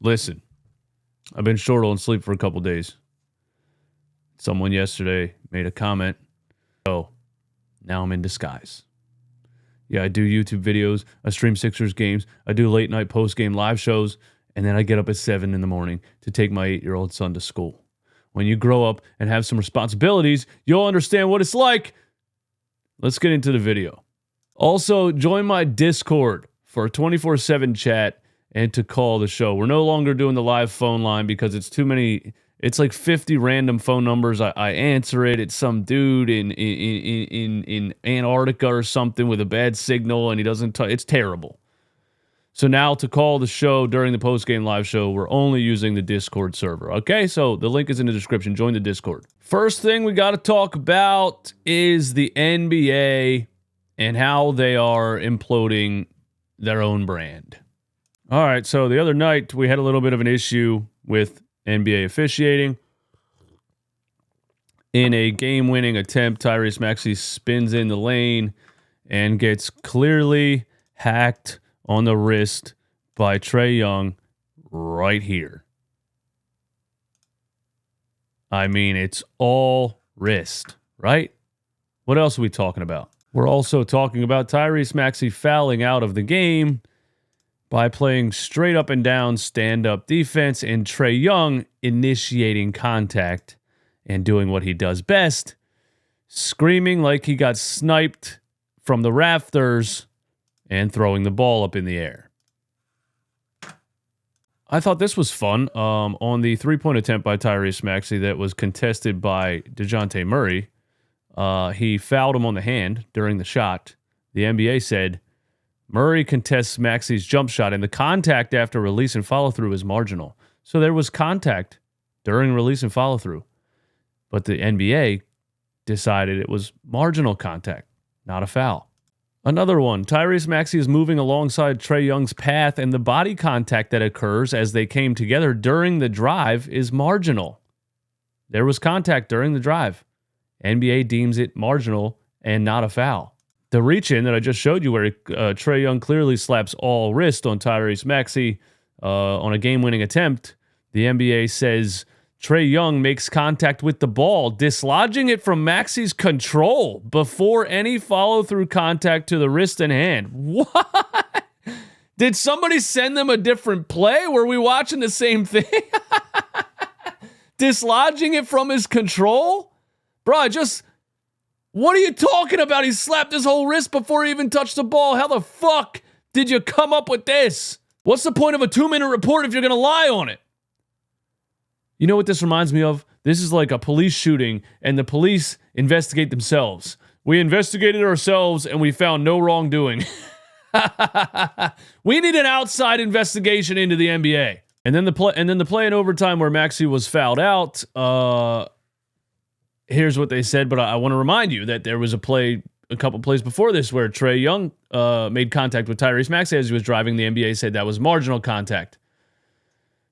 Listen, I've been short on sleep for a couple days. Someone yesterday made a comment. Oh, now I'm in disguise. Yeah, I do YouTube videos. I stream Sixers games. I do late night post-game live shows. And then I get up at 7 in the morning to take my 8-year-old son to school. When you grow up and have some responsibilities, you'll understand what it's like. Let's get into the video. Also, join my Discord for a 24/7 chat and to call the show. We're no longer doing the live phone line because it's too many. It's like 50 random phone numbers. I answer it. It's some dude in Antarctica or something with a bad signal, and he doesn't. It's terrible. So now to call the show during the post-game live show, we're only using the Discord server. Okay, so the link is in the description. Join the Discord. First thing we got to talk about is the NBA and how they are imploding their own brand. All right, so the other night we had a little bit of an issue with NBA officiating. In a game-winning attempt, Tyrese Maxey spins in the lane and gets clearly hacked on the wrist by Trae Young right here. I mean, it's all wrist, right? What else are we talking about? We're also talking about Tyrese Maxey fouling out of the game by playing straight up and down stand-up defense and Trae Young initiating contact and doing what he does best, screaming like he got sniped from the rafters and throwing the ball up in the air. I thought this was fun. On the three-point attempt by Tyrese Maxey that was contested by DeJounte Murray, he fouled him on the hand during the shot. The NBA said, Murray contests Maxey's jump shot, and the contact after release and follow-through is marginal. So there was contact during release and follow-through. But the NBA decided it was marginal contact, not a foul. Another one, Tyrese Maxey is moving alongside Trae Young's path, and the body contact that occurs as they came together during the drive is marginal. There was contact during the drive. NBA deems it marginal and not a foul. The reach-in that I just showed you where Trae Young clearly slaps all wrist on Tyrese Maxey on a game-winning attempt, the NBA says Trae Young makes contact with the ball, dislodging it from Maxey's control before any follow-through contact to the wrist and hand. What? Did somebody send them a different play? Were we watching the same thing? Dislodging it from his control? Bro, what are you talking about? He slapped his whole wrist before he even touched the ball. How the fuck did you come up with this? What's the point of a 2-minute report if you're going to lie on it? You know what this reminds me of? This is like a police shooting, and the police investigate themselves. We investigated ourselves, and we found no wrongdoing. We need an outside investigation into the NBA. And then the play in overtime where Maxey was fouled out. Here's what they said, but I want to remind you that there was a couple plays before this where Trae Young made contact with Tyrese Maxey as he was driving. The NBA said that was marginal contact.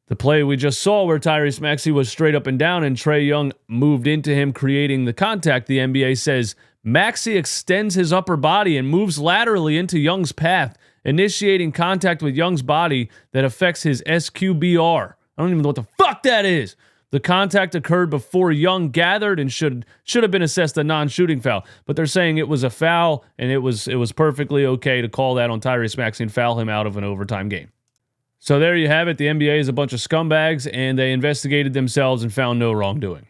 The play we just saw where Tyrese Maxey was straight up and down and Trae Young moved into him, creating the contact, the NBA says Maxey extends his upper body and moves laterally into Young's path, initiating contact with Young's body that affects his SQBR. I don't even know what the fuck that is. The contact occurred before Young gathered and should have been assessed a non-shooting foul. But they're saying it was a foul, and it was perfectly okay to call that on Tyrese Maxey and foul him out of an overtime game. So there you have it. The NBA is a bunch of scumbags, and they investigated themselves and found no wrongdoing.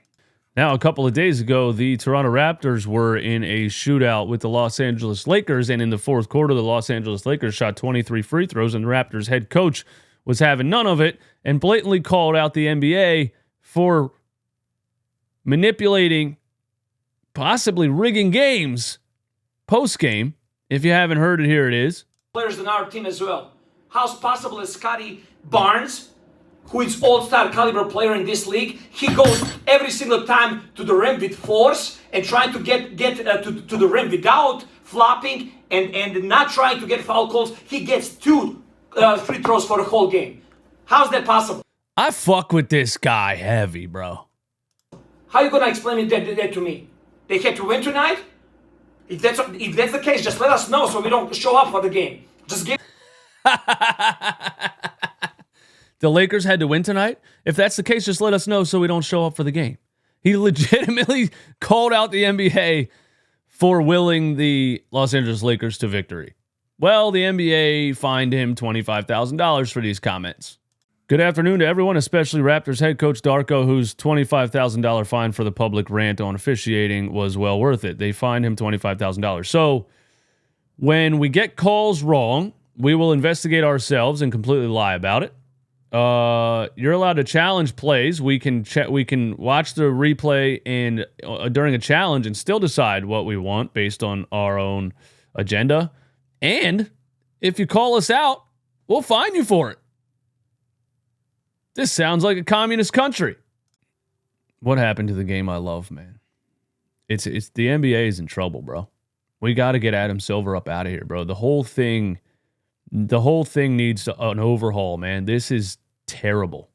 Now, a couple of days ago, the Toronto Raptors were in a shootout with the Los Angeles Lakers, and in the fourth quarter, the Los Angeles Lakers shot 23 free throws, and the Raptors head coach was having none of it and blatantly called out the NBA for manipulating, possibly rigging games post-game. If you haven't heard it, here it is. Players on our team as well. How's possible that Scotty Barnes, who is all-star caliber player in this league, he goes every single time to the rim with force and trying to get to the rim without flopping and not trying to get foul calls. He gets 2 free throws for the whole game. How's that possible? I fuck with this guy heavy, bro. How you gonna explain that to me? They had to win tonight? If that's the case, just let us know so we don't show up for the game. Just give. the Lakers had to win tonight? If that's the case, just let us know so we don't show up for the game. He legitimately called out the NBA for willing the Los Angeles Lakers to victory. Well, the NBA fined him $25,000 for these comments. Good afternoon to everyone, especially Raptors head coach Darko, whose $25,000 fine for the public rant on officiating was well worth it. They fined him $25,000. So when we get calls wrong, we will investigate ourselves and completely lie about it. You're allowed to challenge plays. We can watch the replay and during a challenge and still decide what we want based on our own agenda. And if you call us out, we'll fine you for it. This sounds like a communist country. What happened to the game I love, man? It's the NBA is in trouble, bro. We got to get Adam Silver up out of here, bro. The whole thing needs an overhaul, man. This is terrible.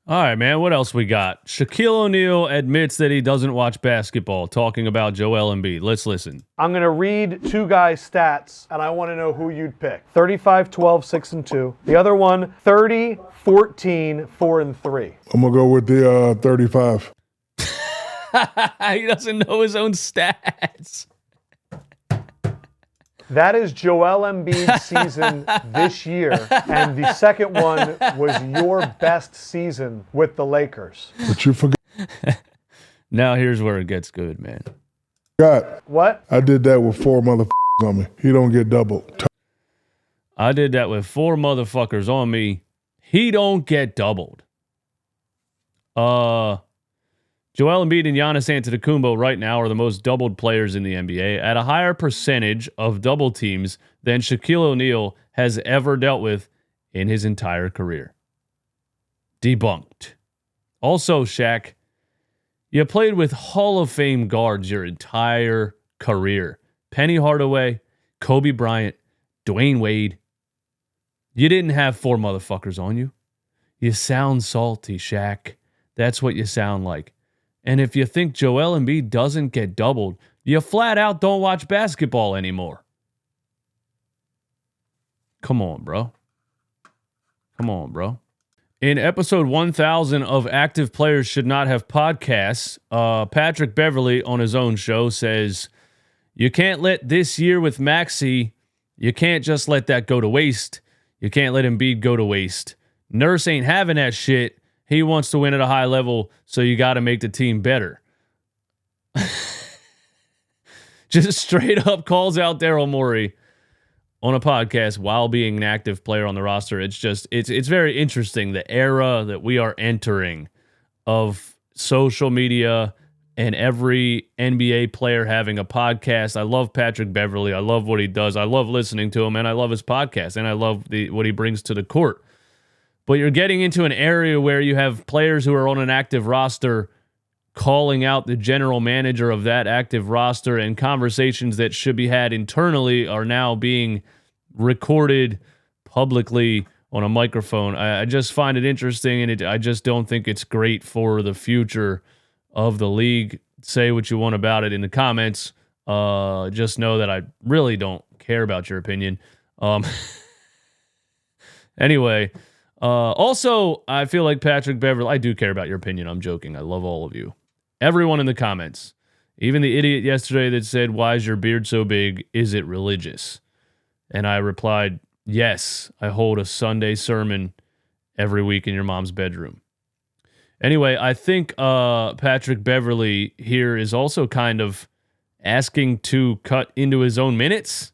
All right, man. What else we got? Shaquille O'Neal admits that he doesn't watch basketball, talking about Joel Embiid. Let's listen. I'm going to read two guys' stats, and I want to know who you'd pick. 35, 12, 6, and 2. The other one, 30, 14, 4, and 3. I'm going to go with the 35. He doesn't know his own stats. That is Joel Embiid's season this year, and the second one was your best season with the Lakers. But you forgot. Now here's where it gets good, man. What? I did that with 4 motherfuckers on me. He don't get doubled. I did that with 4 motherfuckers on me. He don't get doubled. Joel Embiid and Giannis Antetokounmpo right now are the most doubled players in the NBA at a higher percentage of double teams than Shaquille O'Neal has ever dealt with in his entire career. Debunked. Also, Shaq, you played with Hall of Fame guards your entire career. Penny Hardaway, Kobe Bryant, Dwayne Wade. You didn't have 4 motherfuckers on you. You sound salty, Shaq. That's what you sound like. And if you think Joel Embiid doesn't get doubled, you flat out don't watch basketball anymore. Come on, bro. Come on, bro. In episode 1000 of Active Players Should Not Have Podcasts, Patrick Beverley on his own show says, you can't let this year with Maxey, you can't just let that go to waste. You can't let Embiid go to waste. Nurse ain't having that shit. He wants to win at a high level, so you got to make the team better. Just straight up calls out Daryl Morey on a podcast while being an active player on the roster. It's very interesting, the era that we are entering of social media and every NBA player having a podcast. I love Patrick Beverley. I love what he does. I love listening to him, and I love his podcast, and I love what he brings to the court. But you're getting into an area where you have players who are on an active roster calling out the general manager of that active roster, and conversations that should be had internally are now being recorded publicly on a microphone. I just find it interesting, and I just don't think it's great for the future of the league. Say what you want about it in the comments. Just know that I really don't care about your opinion. Anyway... also, I feel like Patrick Beverley, I do care about your opinion. I'm joking. I love all of you. Everyone in the comments. Even the idiot yesterday that said, why is your beard so big? Is it religious? And I replied, yes, I hold a Sunday sermon every week in your mom's bedroom. Anyway, I think Patrick Beverley here is also kind of asking to cut into his own minutes.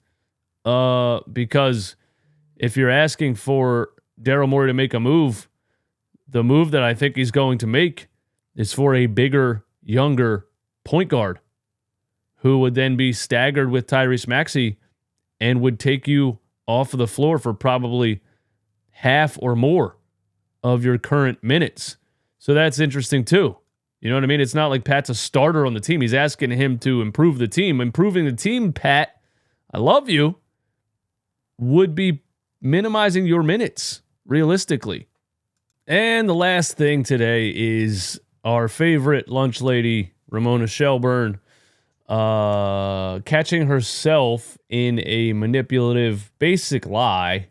Because if you're asking for Daryl Morey to make a move, the move that I think he's going to make is for a bigger, younger point guard who would then be staggered with Tyrese Maxey and would take you off of the floor for probably half or more of your current minutes. So that's interesting too. You know what I mean? It's not like Pat's a starter on the team. He's asking him to improve the team. Improving the team, Pat, I love you, would be minimizing your minutes. Realistically. And the last thing today is our favorite lunch lady, Ramona Shelburne, catching herself in a manipulative, basic lie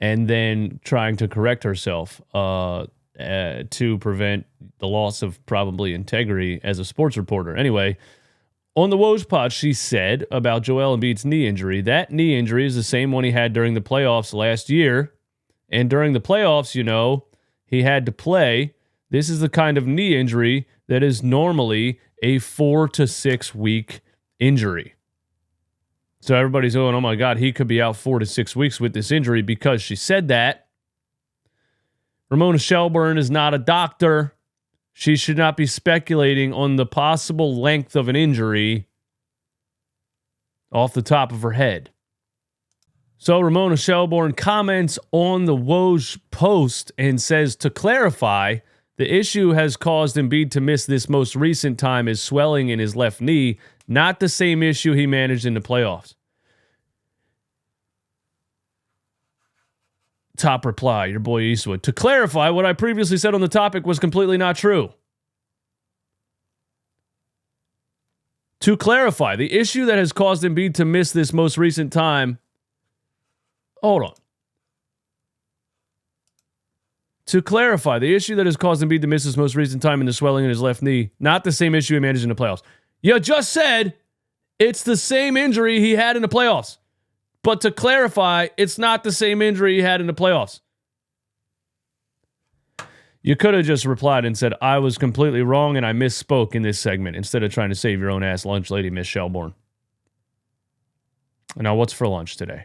and then trying to correct herself to prevent the loss of probably integrity as a sports reporter. Anyway, on the Woj pod, she said about Joel Embiid's knee injury, that knee injury is the same one he had during the playoffs last year. And during the playoffs, you know, he had to play. This is the kind of knee injury that is normally a 4 to 6 week injury. So everybody's going, oh my God, he could be out 4 to 6 weeks with this injury because she said that. Ramona Shelburne is not a doctor. She should not be speculating on the possible length of an injury off the top of her head. So Ramona Shelburne comments on the Woj post and says, to clarify, the issue has caused Embiid to miss this most recent time is swelling in his left knee, not the same issue he managed in the playoffs. Top reply, your boy Eastwood. To clarify, what I previously said on the topic was completely not true. To clarify, the issue that has caused Embiid to miss this most recent time. Hold on. To clarify, the issue that has caused Embiid to miss his most recent time in the swelling in his left knee, not the same issue he managed in the playoffs. You just said it's the same injury he had in the playoffs. But to clarify, it's not the same injury he had in the playoffs. You could have just replied and said, I was completely wrong and I misspoke in this segment instead of trying to save your own ass lunch lady, Miss Shelburne. Now, what's for lunch today?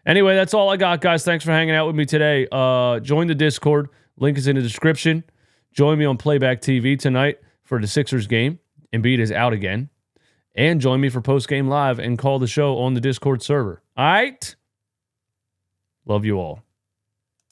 Anyway, that's all I got, guys. Thanks for hanging out with me today. Join the Discord. Link is in the description. Join me on Playback TV tonight for the Sixers game. Embiid is out again. And join me for post-game live and call the show on the Discord server. All right? Love you all.